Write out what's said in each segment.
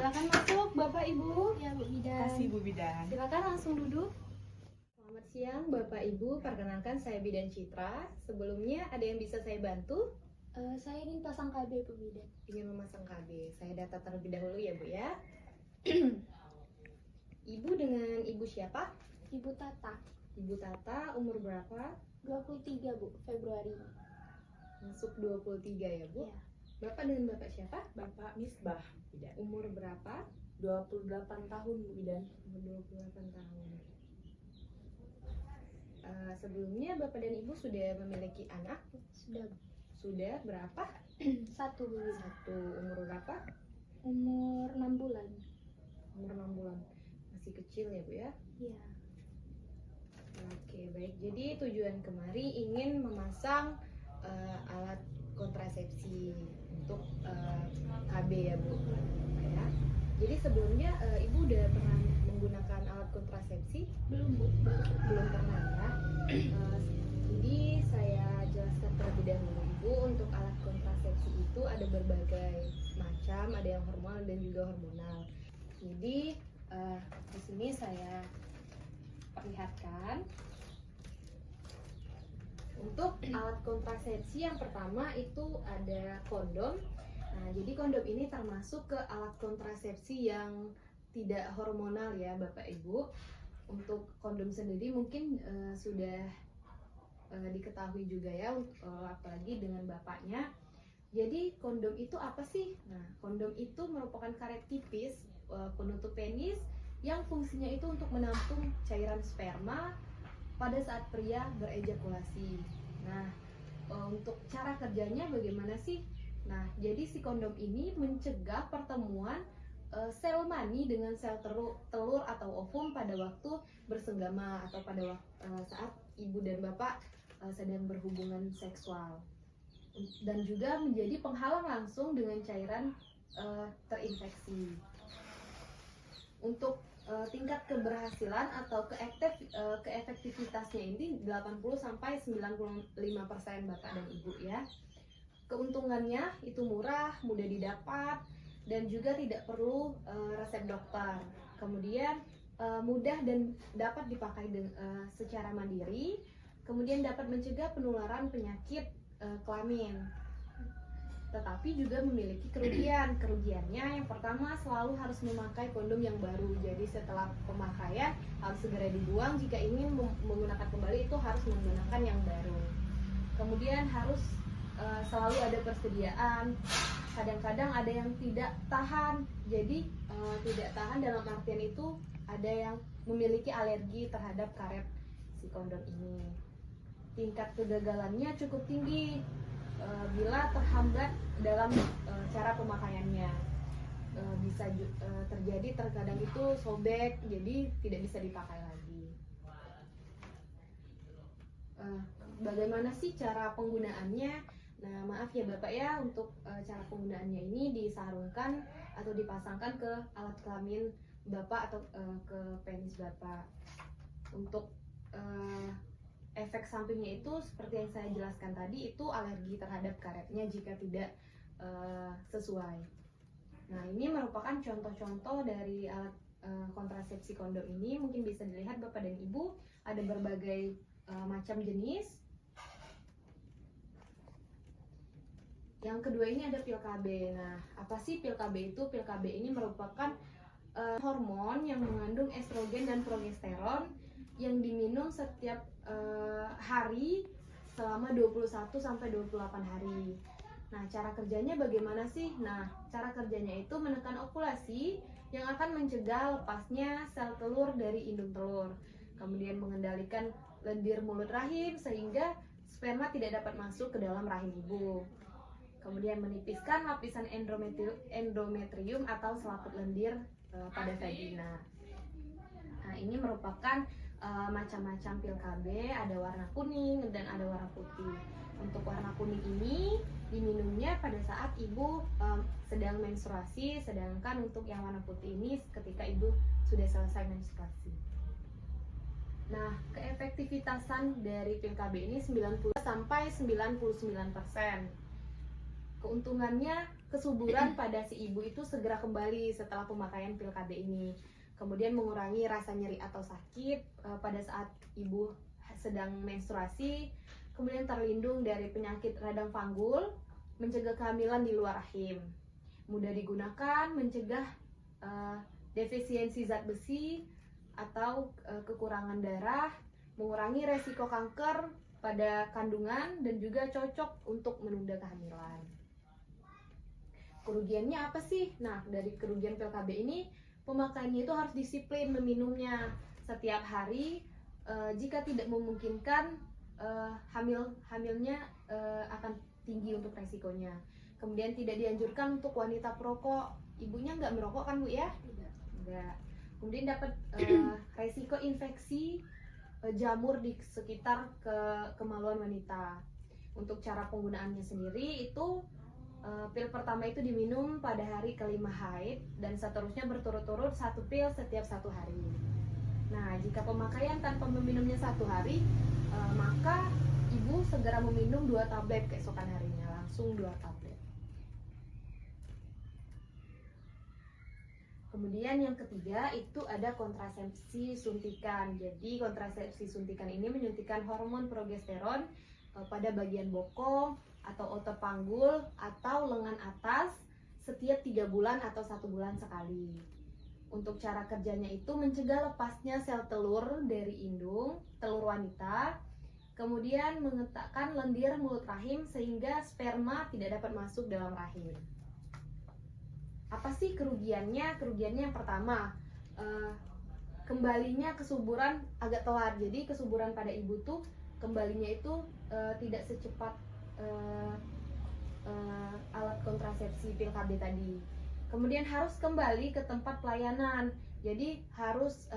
Silakan masuk Bapak Ibu. Ya Bu Bidan. Kasih Bu Bidan. Silakan langsung duduk. Selamat siang Bapak Ibu, perkenalkan saya Bidan Citra. Sebelumnya ada yang bisa saya bantu? Saya ingin pasang KB Bu Bidan. Ingin memasang KB. Saya data terlebih dahulu ya Bu ya. Ibu dengan Ibu siapa? Ibu Tata, Ibu Tata, umur berapa? 23 Bu, Februari. Masuk 23 ya Bu. Ya. Bapak dengan Bapak siapa? Bapak Misbah Bidan. Umur berapa? 28 tahun Bu Bidan. Umur 28 tahun. Sebelumnya Bapak dan Ibu sudah memiliki anak? Sudah Bu. Sudah berapa? 1 Bu Bidan. Satu. Umur berapa? Umur 6 bulan. Umur 6 bulan. Masih kecil ya Bu ya? Iya. Oke, baik. Jadi tujuan kemari ingin memasang alat kontrasepsi untuk KB ya Bu. Ya. Jadi sebelumnya Ibu udah pernah menggunakan alat kontrasepsi? Belum Bu. Belum pernah ya. Jadi saya jelaskan terlebih dahulu Ibu, untuk alat kontrasepsi itu ada berbagai macam, ada yang hormonal dan juga hormonal. Jadi di sini saya perlihatkan. Untuk alat kontrasepsi yang pertama itu ada kondom. Nah, jadi kondom ini termasuk ke alat kontrasepsi yang tidak hormonal ya Bapak Ibu. Untuk kondom sendiri mungkin sudah diketahui juga ya, apalagi dengan Bapaknya. Jadi kondom itu apa sih? Nah, kondom itu merupakan karet tipis penutup penis yang fungsinya itu untuk menampung cairan sperma pada saat pria berejakulasi. Nah, untuk cara kerjanya bagaimana sih? Nah, jadi si kondom ini mencegah pertemuan sel mani dengan sel telur atau ovum pada waktu bersenggama atau pada saat ibu dan bapak sedang berhubungan seksual, dan juga menjadi penghalang langsung dengan cairan terinfeksi. Untuk tingkat keberhasilan atau keefektivitasnya ini 80-95% Bapak dan Ibu ya. Keuntungannya itu murah, mudah didapat, dan juga tidak perlu resep dokter. Kemudian mudah dan dapat dipakai secara mandiri. Kemudian dapat mencegah penularan penyakit kelamin. Tetapi juga memiliki kerugian. Kerugiannya yang pertama, selalu harus memakai kondom yang baru. Jadi setelah pemakaian harus segera dibuang. Jika ingin menggunakan kembali itu harus menggunakan yang baru. Kemudian harus selalu ada persediaan. Kadang-kadang ada yang tidak tahan. Jadi tidak tahan dalam artian itu ada yang memiliki alergi terhadap karet si kondom ini. Tingkat kegagalannya cukup tinggi bila terhambat dalam cara pemakaiannya. Bisa terjadi terkadang itu sobek, jadi tidak bisa dipakai lagi. Bagaimana sih cara penggunaannya? Nah, maaf ya Bapak ya, untuk cara penggunaannya ini disarungkan atau dipasangkan ke alat kelamin Bapak atau ke penis Bapak. Untuk efek sampingnya itu seperti yang saya jelaskan tadi, itu alergi terhadap karetnya jika tidak sesuai. Nah, ini merupakan contoh-contoh dari alat kontrasepsi kondom ini. Mungkin bisa dilihat Bapak dan Ibu, ada berbagai macam jenis. Yang kedua ini ada pil KB. Nah, apa sih pil KB itu? Pil KB ini merupakan hormon yang mengandung estrogen dan progesteron yang diminum setiap hari selama 21-28 hari. Nah, cara kerjanya bagaimana sih? Nah, cara kerjanya itu menekan ovulasi yang akan mencegah lepasnya sel telur dari indung telur. Kemudian mengendalikan lendir mulut rahim sehingga sperma tidak dapat masuk ke dalam rahim ibu. Kemudian menipiskan lapisan endometrium atau selaput lendir pada vagina. Nah, ini merupakan macam-macam pil KB, ada warna kuning dan ada warna putih. Untuk warna kuning ini diminumnya pada saat ibu sedang menstruasi, sedangkan untuk yang warna putih ini ketika ibu sudah selesai menstruasi. Nah, keefektivitasan dari pil KB ini 90-99%. Keuntungannya kesuburan pada si ibu itu segera kembali setelah pemakaian pil KB ini. Kemudian mengurangi rasa nyeri atau sakit pada saat ibu sedang menstruasi, kemudian terlindung dari penyakit radang panggul, mencegah kehamilan di luar rahim. Mudah digunakan, mencegah defisiensi zat besi atau kekurangan darah, mengurangi resiko kanker pada kandungan, dan juga cocok untuk menunda kehamilan. Kerugiannya apa sih? Nah, dari kerugian pil KB ini, pemakaiannya itu harus disiplin meminumnya setiap hari. Jika tidak memungkinkan, hamilnya akan tinggi untuk resikonya. Kemudian tidak dianjurkan untuk wanita perokok. Ibunya nggak merokok kan Bu ya? Enggak. Kemudian dapat resiko infeksi jamur di sekitar kemaluan wanita. Untuk cara penggunaannya sendiri itu pil pertama itu diminum pada hari kelima haid dan seterusnya berturut-turut 1 pil setiap 1 hari. Nah, jika pemakaian tanpa meminumnya 1 hari, maka ibu segera meminum 2 tablet keesokan harinya, langsung 2 tablet. Kemudian yang ketiga itu ada kontrasepsi suntikan. Jadi kontrasepsi suntikan ini menyuntikkan hormon progesteron pada bagian bokong atau otot panggul atau lengan atas setiap 3 bulan atau 1 bulan sekali. Untuk cara kerjanya itu mencegah lepasnya sel telur dari indung, telur wanita, kemudian mengetakkan lendir mulut rahim sehingga sperma tidak dapat masuk dalam rahim. Apa sih kerugiannya? Kerugiannya yang pertama, kembalinya kesuburan agak telat. Jadi kesuburan pada ibu tuh kembalinya itu tidak secepat alat kontrasepsi pil KB tadi. Kemudian harus kembali ke tempat pelayanan. Jadi harus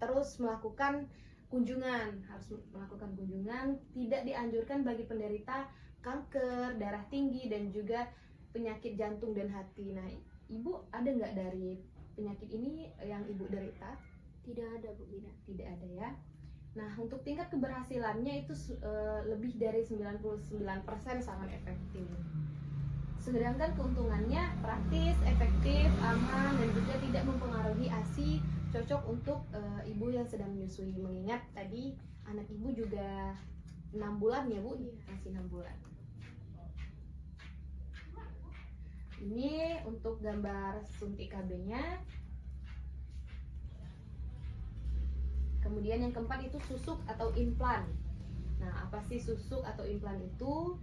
terus melakukan kunjungan, Tidak dianjurkan bagi penderita kanker, darah tinggi, dan juga penyakit jantung dan hati. Nah, ibu ada nggak dari penyakit ini yang ibu derita? Tidak ada Bu Bina. Tidak ada ya. Nah, untuk tingkat keberhasilannya itu lebih dari 99% sangat efektif. Sedangkan keuntungannya praktis, efektif, aman, dan juga tidak mempengaruhi ASI, cocok untuk ibu yang sedang menyusui. Mengingat tadi anak ibu juga 6 bulan ya Bu, masih 6 bulan. Ini untuk gambar suntik KB-nya. Kemudian yang keempat itu susuk atau implan. Nah, apa sih susuk atau implan itu?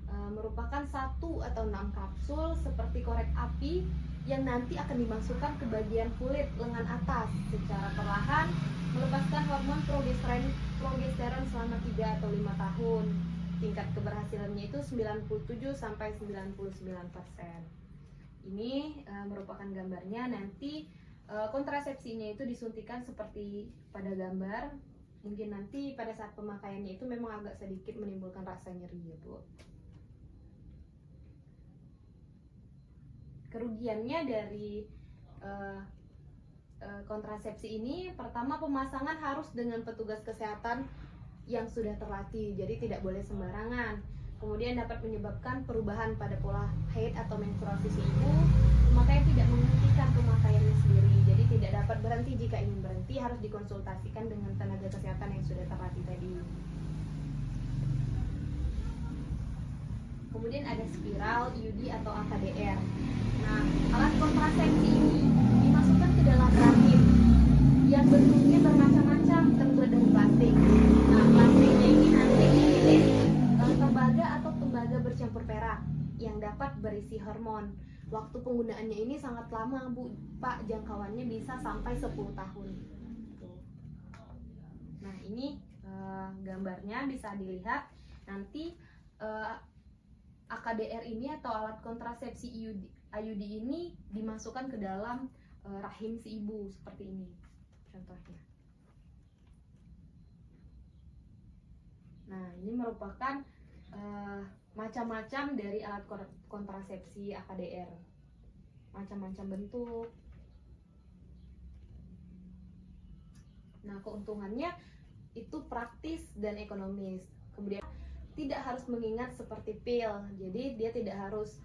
Merupakan 1 atau 6 kapsul seperti korek api yang nanti akan dimasukkan ke bagian kulit lengan atas secara perlahan, melepaskan hormon progesteron selama 3 atau 5 tahun. Tingkat keberhasilannya itu 97 sampai 99%. Ini merupakan gambarnya. Nanti kontrasepsinya itu disuntikan seperti pada gambar. Mungkin nanti pada saat pemakaiannya itu memang agak sedikit menimbulkan rasa nyeri ya Bu. Kerugiannya dari kontrasepsi ini, pertama pemasangan harus dengan petugas kesehatan yang sudah terlatih, jadi tidak boleh sembarangan. Kemudian dapat menyebabkan perubahan pada pola haid atau menstruasi si ibu, makanya tidak menghentikan pemakaiannya sendiri. Jadi tidak dapat berhenti, jika ingin berhenti harus dikonsultasikan dengan tenaga kesehatan yang sudah terlatih tadi. Kemudian ada spiral, IUD atau AKDR. Nah, alat kontrasepsi ini dimasukkan ke dalam rahim yang bentuknya bermacam-macam, terbuat dari plastik. Nah, plastiknya ini nanti dipilih tembaga atau tembaga bercampur perak yang dapat berisi hormon. Waktu penggunaannya ini sangat lama Bu, Pak, jangkauannya bisa sampai 10 tahun. Nah, ini gambarnya bisa dilihat. Nanti AKDR ini atau alat kontrasepsi IUD ini dimasukkan ke dalam rahim si ibu seperti ini contohnya. Nah, ini merupakan macam-macam dari alat kontrasepsi AKDR, macam-macam bentuk. Nah, keuntungannya itu praktis dan ekonomis. Kemudian tidak harus mengingat seperti pil, jadi dia tidak harus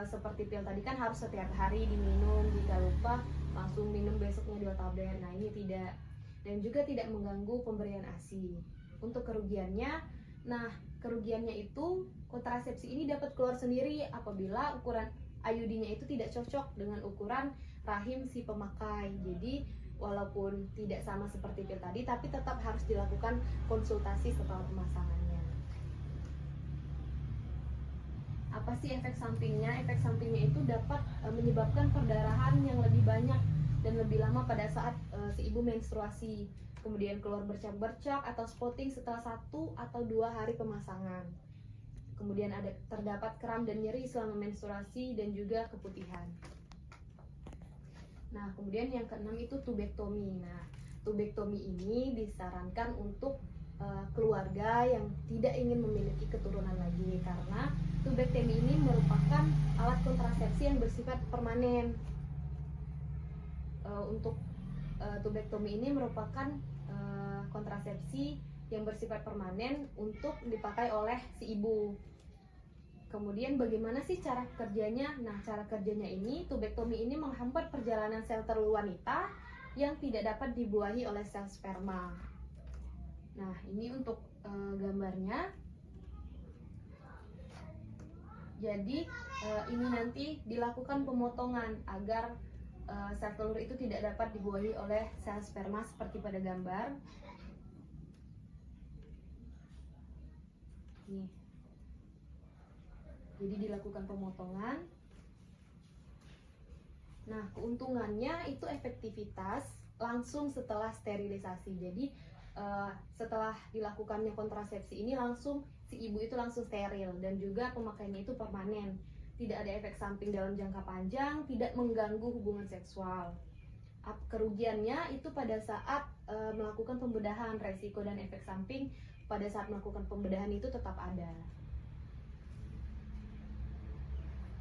seperti pil tadi kan harus setiap hari diminum, jika lupa langsung minum besoknya 2 tablet. Nah ini tidak, dan juga tidak mengganggu pemberian ASI. Untuk kerugiannya, nah kerugiannya itu kontrasepsi ini dapat keluar sendiri apabila ukuran IUD-nya itu tidak cocok dengan ukuran rahim si pemakai. Jadi walaupun tidak sama seperti pil tadi, tapi tetap harus dilakukan konsultasi setelah pemasangannya. Apa sih efek sampingnya? Efek sampingnya itu dapat menyebabkan perdarahan yang lebih banyak dan lebih lama pada saat si ibu menstruasi. Kemudian keluar bercak-bercak atau spotting setelah 1 atau 2 hari pemasangan. Kemudian terdapat kram dan nyeri selama menstruasi dan juga keputihan. Nah, kemudian yang keenam itu tubektomi. Nah, tubektomi ini disarankan untuk keluarga yang tidak ingin memiliki keturunan lagi, karena tubektomi ini merupakan alat kontrasepsi yang bersifat permanen. Untuk tubektomi ini merupakan kontrasepsi yang bersifat permanen untuk dipakai oleh si ibu. Kemudian bagaimana sih cara kerjanya? Nah, cara kerjanya ini, tubektomi ini menghambat perjalanan sel telur wanita yang tidak dapat dibuahi oleh sel sperma. Nah, ini untuk gambarnya. Jadi ini nanti dilakukan pemotongan agar sel telur itu tidak dapat dibuahi oleh sel sperma seperti pada gambar. Nih. Jadi dilakukan pemotongan. Nah, keuntungannya itu efektivitas langsung setelah sterilisasi. Jadi setelah dilakukannya kontrasepsi ini langsung si ibu itu langsung steril, dan juga pemakaiannya itu permanen. Tidak ada efek samping dalam jangka panjang, tidak mengganggu hubungan seksual. Kerugiannya itu pada saat melakukan pembedahan, resiko dan efek samping pada saat melakukan pembedahan itu tetap ada.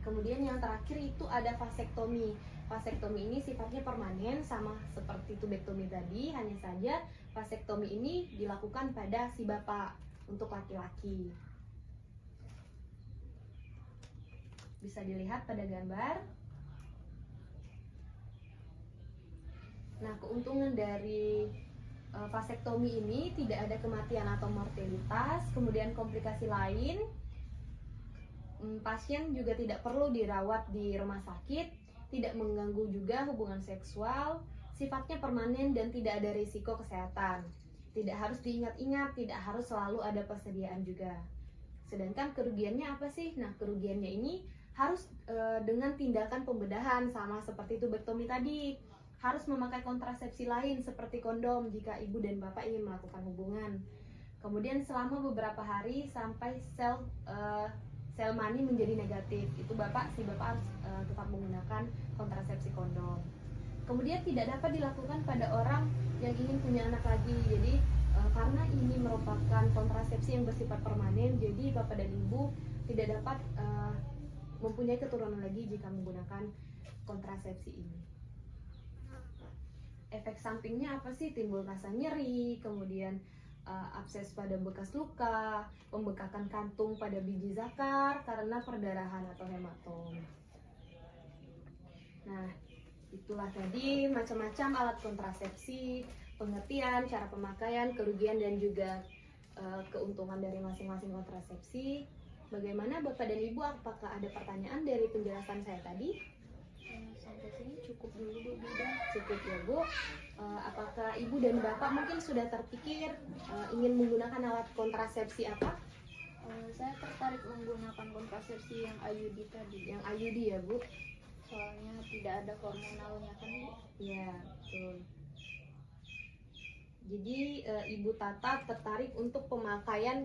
Kemudian yang terakhir itu ada vasektomi. Vasektomi ini sifatnya permanen sama seperti tubektomi tadi, hanya saja vasektomi ini dilakukan pada si bapak untuk laki-laki. Bisa dilihat pada gambar. Nah, keuntungan dari vasektomi ini tidak ada kematian atau mortalitas, kemudian komplikasi lain. Pasien juga tidak perlu dirawat di rumah sakit, tidak mengganggu juga hubungan seksual, sifatnya permanen dan tidak ada risiko kesehatan. Tidak harus diingat-ingat, tidak harus selalu ada persediaan juga. Sedangkan kerugiannya apa sih? Nah, kerugiannya ini harus dengan tindakan pembedahan sama seperti tubektomi tadi. Harus memakai kontrasepsi lain seperti kondom jika ibu dan bapak ingin melakukan hubungan. Kemudian selama beberapa hari sampai sel mani menjadi negatif, itu si bapak harus tetap menggunakan kontrasepsi kondom. Kemudian tidak dapat dilakukan pada orang yang ingin punya anak lagi. Jadi karena ini merupakan kontrasepsi yang bersifat permanen, jadi bapak dan ibu tidak dapat mempunyai keturunan lagi jika menggunakan kontrasepsi ini. Efek sampingnya apa sih? Timbul rasa nyeri, kemudian abses pada bekas luka, pembekakan kantung pada biji zakar karena perdarahan atau hematom. Nah, itulah tadi macam-macam alat kontrasepsi, pengertian, cara pemakaian, kerugian dan juga keuntungan dari masing-masing kontrasepsi. Bagaimana Bapak dan Ibu, apakah ada pertanyaan dari penjelasan saya tadi? Sampai sini cukup dulu Bu Bidan. Cukup ya Bu. Apakah Ibu dan Bapak mungkin sudah terpikir ingin menggunakan alat kontrasepsi apa? Saya tertarik menggunakan kontrasepsi yang IUD tadi. Yang IUD ya Bu? Soalnya tidak ada hormonalnya kan Bu? Iya, betul. Jadi Ibu Tata tertarik untuk pemakaian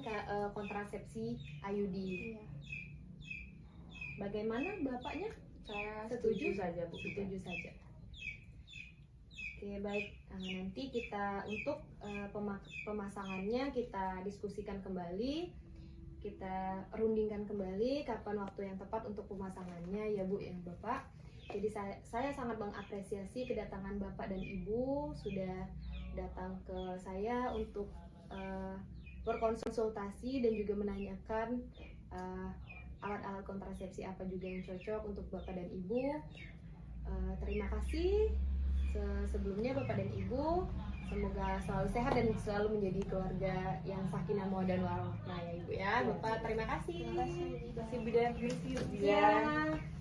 kontrasepsi IUD. Iya. Bagaimana Bapaknya? Saya Setuju? setuju saja Bu. Setuju saja. Oke, baik. Nanti kita untuk pemasangannya kita diskusikan kembali. Kita rundingkan kembali kapan waktu yang tepat untuk pemasangannya ya Bu ya Bapak. Jadi saya sangat mengapresiasi kedatangan Bapak dan Ibu sudah datang ke saya untuk berkonsultasi dan juga menanyakan alat-alat kontrasepsi apa juga yang cocok untuk Bapak dan Ibu. Terima kasih sebelumnya Bapak dan Ibu. Semoga selalu sehat dan selalu menjadi keluarga yang sakinah mawaddah warahmah ya Ibu ya. Bapak terima kasih. Terima kasih. Terima kasih Bidan, permisi Bidan. Ya.